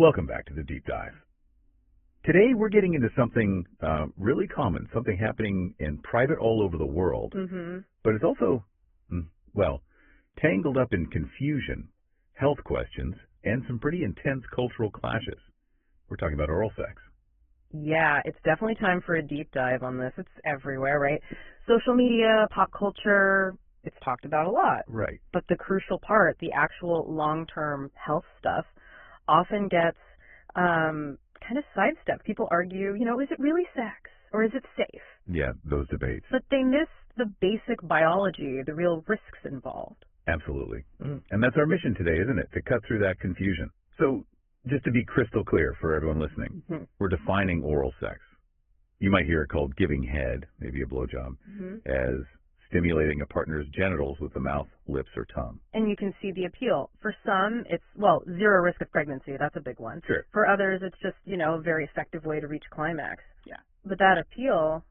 Welcome back to the Deep Dive. Today we're getting into something really common, something happening in private all over the world, but it's also, tangled up in confusion, health questions, and some pretty intense cultural clashes. We're talking about oral sex. Yeah, it's definitely time for a deep dive on this. It's everywhere, right? Social media, pop culture, it's talked about a lot. Right. But the crucial part, the actual long-term health stuff, often gets kind of sidestepped. People argue, is it really sex or is it safe? Yeah, those debates. But they miss the basic biology, the real risks involved. Absolutely. And that's our mission today, isn't it? To cut through that confusion. So just to be crystal clear for everyone listening, we're defining oral sex. You might hear it called giving head, maybe a blowjob, as stimulating a partner's genitals with the mouth, lips, or tongue. And you can see the appeal. For some, it's, zero risk of pregnancy. That's a big one. Sure. For others, it's just, a very effective way to reach climax. Yeah. But that appeal,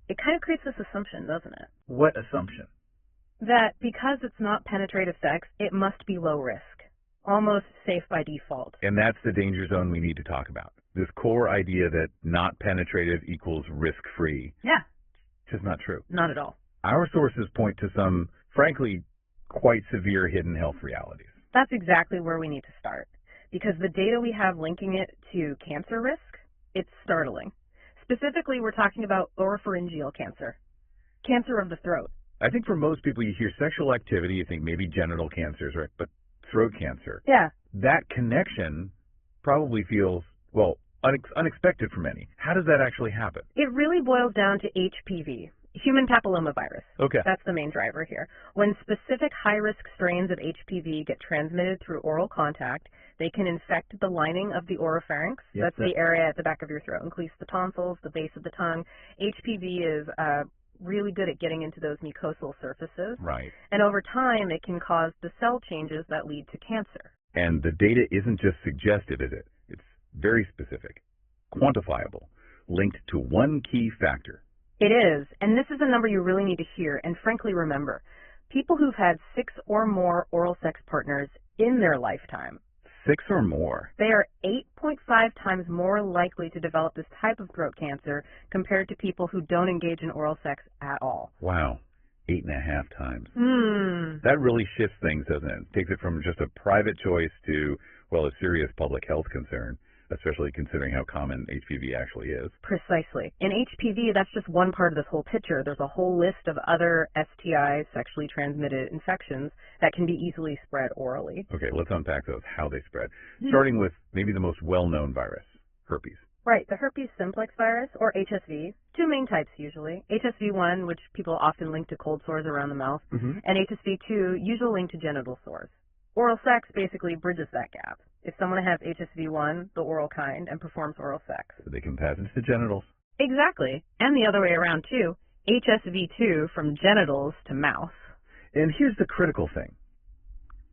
it kind of creates this assumption, doesn't it? What assumption? That because it's not penetrative sex, it must be low risk. Almost safe by default. And that's the danger zone we need to talk about. This core idea that not penetrative equals risk-free. Yeah. Just not true. Not at all. Our sources point to some, frankly, quite severe hidden health realities. That's exactly where we need to start. Because the data we have linking it to cancer risk, it's startling. Specifically, we're talking about oropharyngeal cancer. Cancer of the throat. I think for most people, you hear sexual activity, you think maybe genital cancers, right? But throat cancer. Yeah. That connection probably feels, unexpected for many. How does that actually happen? It really boils down to HPV. Human papillomavirus. Okay. That's the main driver here. When specific high-risk strains of HPV get transmitted through oral contact, they can infect the lining of the oropharynx. Yep, That's the area at the back of your throat, includes the tonsils, the base of the tongue. HPV is really good at getting into those mucosal surfaces. Right. And over time, it can cause the cell changes that lead to cancer. And the data isn't just suggestive, is it? It's very specific, quantifiable, linked to one key factor. It is, and this is a number you really need to hear and frankly remember. People who've had 6 or more oral sex partners in their lifetime. 6 or more? They are 8.5 times more likely to develop this type of throat cancer compared to people who don't engage in oral sex at all. Wow, 8.5 times. That really shifts things, doesn't it? It takes it from just a private choice to, a serious public health concern, especially considering how common HPV actually is. Precisely. In HPV, that's just one part of this whole picture. There's a whole list of other STIs, sexually transmitted infections, that can be easily spread orally. Okay, let's unpack those, how they spread. Starting with maybe the most well-known virus, herpes. Right, the herpes simplex virus, or HSV. 2 main types usually. HSV1, which people often link to cold sores around the mouth, and HSV2, usually linked to genital sores. Oral sex basically bridges that gap. If someone has HSV1, the oral kind, and performs oral sex, So they can pass into the genitals. Exactly. And the other way around, too. HSV2 from genitals to mouth. And here's the critical thing.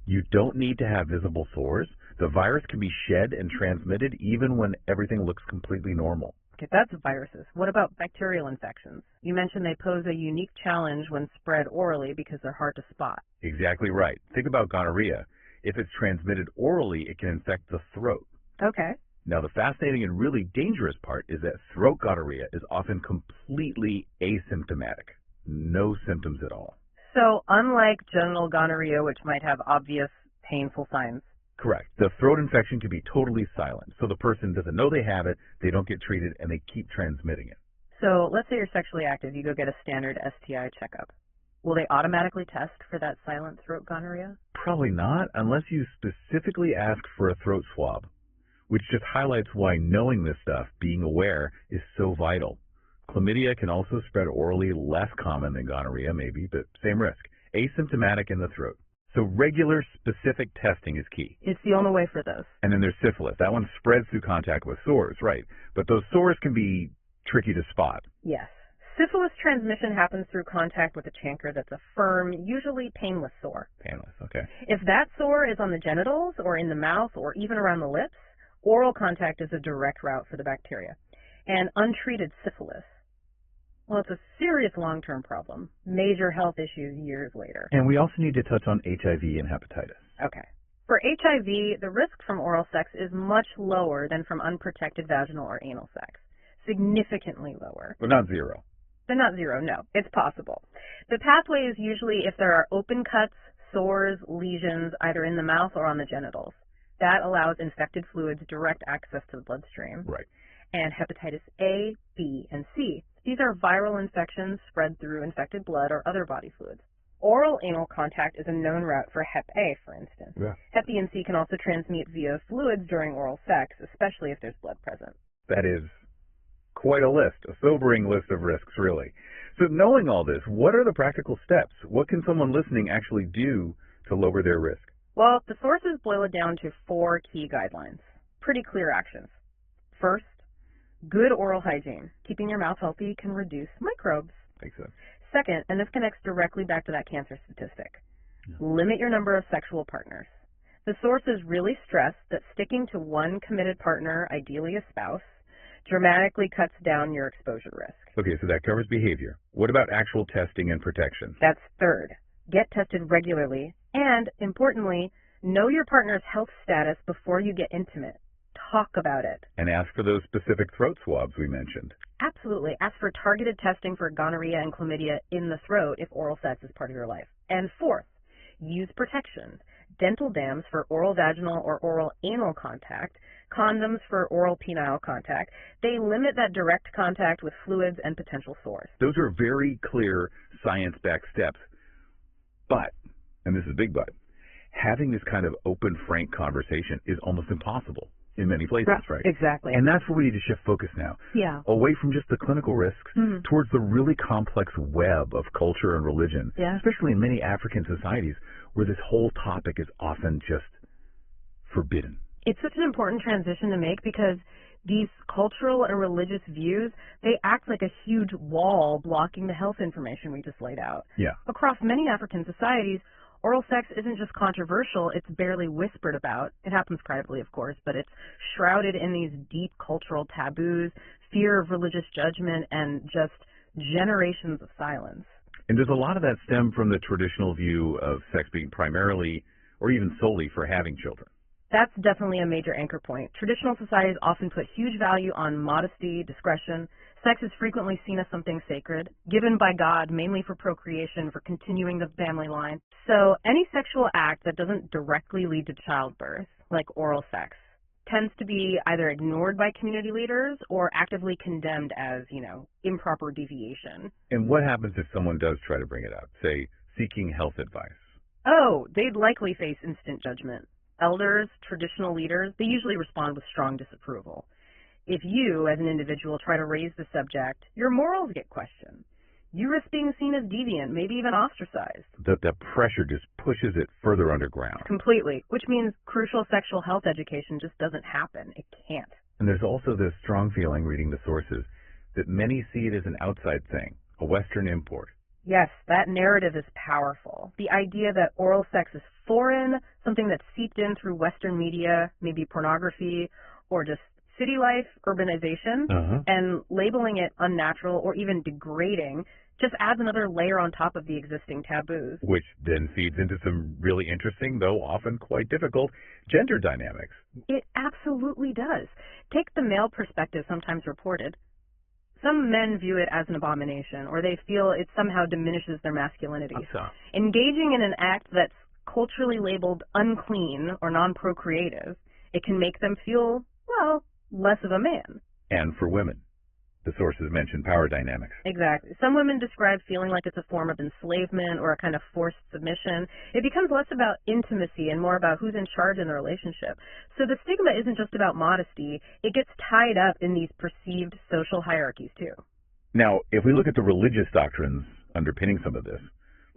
You don't need to have visible sores. The virus can be shed and transmitted even when everything looks completely normal. Okay, that's viruses. What about bacterial infections? You mentioned they pose a unique challenge when spread orally because they're hard to spot. Exactly right. Think about gonorrhea. If it's transmitted orally, it can infect the throat. Okay. Now, the fascinating and really dangerous part is that throat gonorrhea is often completely asymptomatic. No symptoms at all. So, unlike genital gonorrhea, which might have obvious painful signs. Correct. The throat infection can be totally silent, so the person doesn't know they have it, they don't get treated, and they keep transmitting it. So, let's say you're sexually active, you go get a standard STI checkup. Will they automatically test for that silent throat gonorrhea? Probably not, unless you specifically ask for a throat swab, which just highlights why knowing this stuff, being aware, is so vital. Chlamydia can also spread orally, less common than gonorrhea maybe, but same risk. Asymptomatic in the throat. So regular specific testing is key. It's the only way for those. And then there's syphilis. That one spreads through contact with sores, right? But those sores can be tricky to spot. Yes. Syphilis transmission happens through contact with a chancre that's a firm, usually painless sore. Painless, okay. If that sore is on the genitals or in the mouth or even around the lips, oral contact is a direct route for the bacteria. And untreated syphilis, well, it's a serious long-term problem. Major health issues years later. And we also need to touch on HIV and hepatitis. Okay. For HIV, the risk from oral sex is much lower than from unprotected vaginal or anal sex. Significantly lower. But not zero. But not zero, no. It's possible. The pathway is usually if there are open cuts, sores, lesions, either in the mouth or on the genitals. That allows infected fluids direct access to the bloodstream. Right. And hepatitis A, B, and C. These are viral infections spread through infected blood or other body fluids. Oral anal contact is a known route for Hep A, for instance. Yeah. Hep B and C can also transmit via fluids during oral sex, especially if there's blood present. That is quite a list, a sobering list of risks, really. So knowing all this, what are the practical steps? What can someone listening actually do to lower their risk? Well, the sources boil it down to 4 key guidelines. Pretty clear actions. First, good oral hygiene. Keeping your mouth healthy can reduce microbes. Makes sense. Second, and this connects directly back to that cancer statistic, limit your number of sexual partners. The sources really stress that sticking to one committed partner, ideally a spouse, dramatically cuts down your exposure risk. Okay, so that covers behavior. What about actual testing and protection? That's third. Get tested regularly, and, importantly, know your partner's health status before you get intimate. Talk about it. And ask for those specific throat swabs we mentioned. Absolutely. Ask for targeted testing for gonorrhea and chlamydia in the throat if oral sex is part of your life. And fourth, use protection. Dental dams for oral vaginal or oral anal contact, condoms for oral penile contact. They limit that direct contact with fluids and potential sores. Those are very clear science-backed steps. But, and this is a big but, having this kind of open, frank conversation is almost impossible in many places, right? Exactly. And that's where we need to shift focus now. Yeah. Away from just the clinical risks towards the really complex web of culture and religion, especially in many African societies where this whole topic is often just forbidden. It's such an important transition to make because these cultural and religious views, they act like a huge wall blocking the health information we just laid out. Yeah. Across many African societies, oral sex isn't just controversial, it's barely whispered about. It happens privately, of course, but it's shrouded in these deep cultural taboos, fear of religious judgment, and just generations of silence. And does a lot of that stem from the traditional view of sex being primarily or even solely for having children? That's definitely a major anchor point. Traditional societies often put huge value on modesty, discretion. Sex is frequently seen as something sacred, given by God mainly for procreation, for continuing the family line. So any sexual act that doesn't directly lead to childbirth, like oral sex, tends to be either ignored by community leaders or actively condemned as, improper deviation. And what happens if someone does try to bring it up, say, seeking health advice? Oh, they'd likely face instant judgment. Elders, traditional leaders, they usually respond with strong disapproval. If you, as an individual, try to raise the subject, your morals get questioned. You risk being seen as deviant, maybe even ostracized. The pressure just pushes it further underground. Completely, which means crucial sexual health education just doesn't happen. It can't. And there's also this strong feeling, reading the sources, that many see it as an outside thing, a Western import. Yes, that narrative is powerful. The idea that oral sex is foreign, something that's seeped in through Western media, maybe pornography, or just city life, urbanization, and labeling it unnatural or even degrading just adds another layer on top of the existing taboos. Which then feeds into some really interesting, though often quite difficult, gender dynamics. It absolutely does. Take the male perspective sometimes reported. Some men view it as an abomination, or they feel it somehow diminishes their masculinity. Engaging in an act that's culturally labeled unclean or non-procreative, it can make them feel, well, less of a man. And for women, the sources mention power dynamics. Exactly. Some women describe feeling like it's a form of enslavement or a kind of forced submission. It becomes less about intimacy and more about who's in charge in the relationship. So the stigma isn't just about modesty. It gets tied up in these perceived social hierarchies, too. Now, if we look at the religious doctrines underpinning some of this,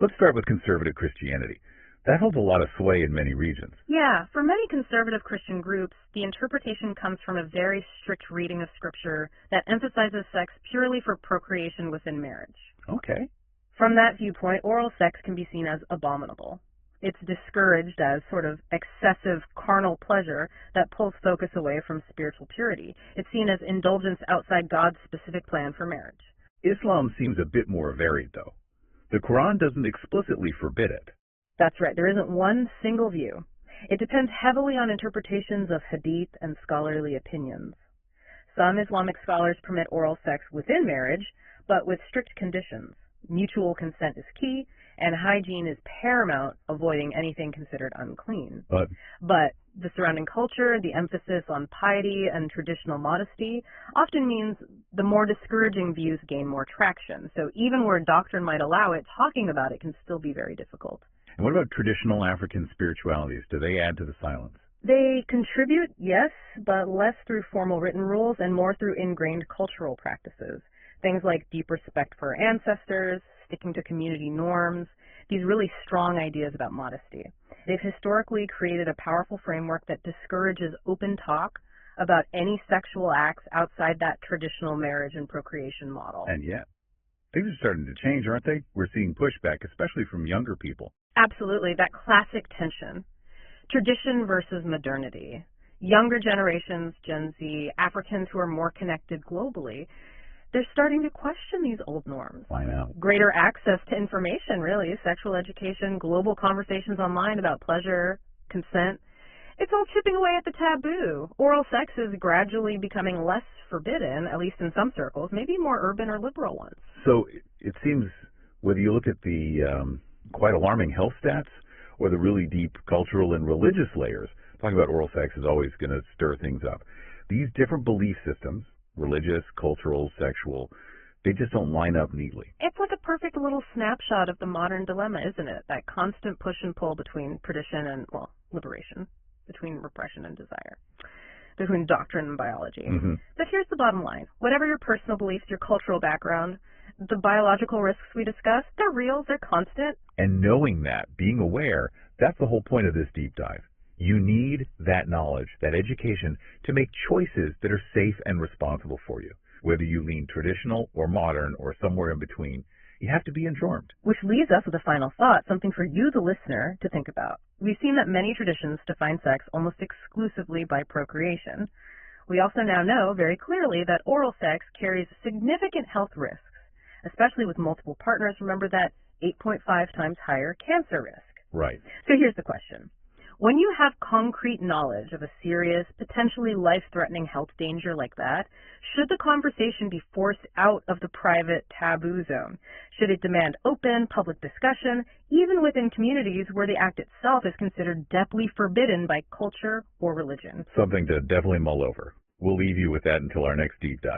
let's start with conservative Christianity. That holds a lot of sway in many regions. Yeah, for many conservative Christian groups, the interpretation comes from a very strict reading of Scripture that emphasizes sex purely for procreation within marriage. Okay. From that viewpoint, oral sex can be seen as abominable. It's discouraged as sort of excessive carnal pleasure that pulls focus away from spiritual purity. It's seen as indulgence outside God's specific plan for marriage. Islam seems a bit more varied, though. The Quran doesn't explicitly forbid it. That's right. There isn't one single view. It depends heavily on interpretations of hadith and scholarly opinions. Some Islamic scholars permit oral sex within marriage, but with strict conditions. Mutual consent is key, and hygiene is paramount, avoiding anything considered unclean. But the surrounding culture, the emphasis on piety and traditional modesty, often means the more discouraging views gain more traction. So even where doctrine might allow it, talking about it can still be very difficult. And what about traditional African spiritualities? Do they add to the silence? They contribute, yes, but less through formal written rules and more through ingrained cultural practices. Things like deep respect for ancestors, sticking to community norms, these really strong ideas about modesty. They've historically created a powerful framework that discourages open talk about any sexual acts outside that traditional marriage and procreation model. And yet, things are starting to change, aren't they? We're seeing pushback, especially from younger people. Absolutely, that classic tension. Tradition versus modernity. Younger generations, Gen Z, Africans who are more connected globally, they're starting to question these old norms. Why now? Greater access to information, really, sexual education, global conversations online about pleasure, consent. It's all chipping away at the taboo. Oral sex is gradually becoming less forbidden, at least in some circles, maybe more urban or liberal ones. So it seems, whether you look at the quite alarming health stats or the really deep cultural and religious layers, talking about oral sex is always going to stir things up. These different belief systems, religious, cultural, sexual, they just don't line up neatly. It's like a perfect little snapshot of the modern dilemma, isn't it? That constant push and pull between tradition and, well, liberation, between repression and desire, between doctrine and biology. But here's the bottom line. Whatever your personal beliefs, your cultural background, the biological risks we discussed, they're real, they're constant. And knowing that, being aware, that's the whole point of this deep dive. You need that knowledge, that education, to make choices that are safe and responsible for you. Whether you lean traditional or modern or somewhere in between, you have to be informed. Which leaves us with a final thought, something for you, the listener, to think about. We've seen that many traditions define sex almost exclusively by procreation. We also now know very clearly that oral sex carries significant health risks, especially with multiple partners. Remember that 8.5 times higher cancer risk. Right. So here's the question. When you have concrete knowledge of a serious, potentially life-threatening health danger like that, should the conversation be forced out of the private taboo zone? Should it demand open, public discussion, even within communities where the act itself is considered deeply forbidden by culture or religion? Something to definitely mull over. We'll leave you with that until our next deep dive.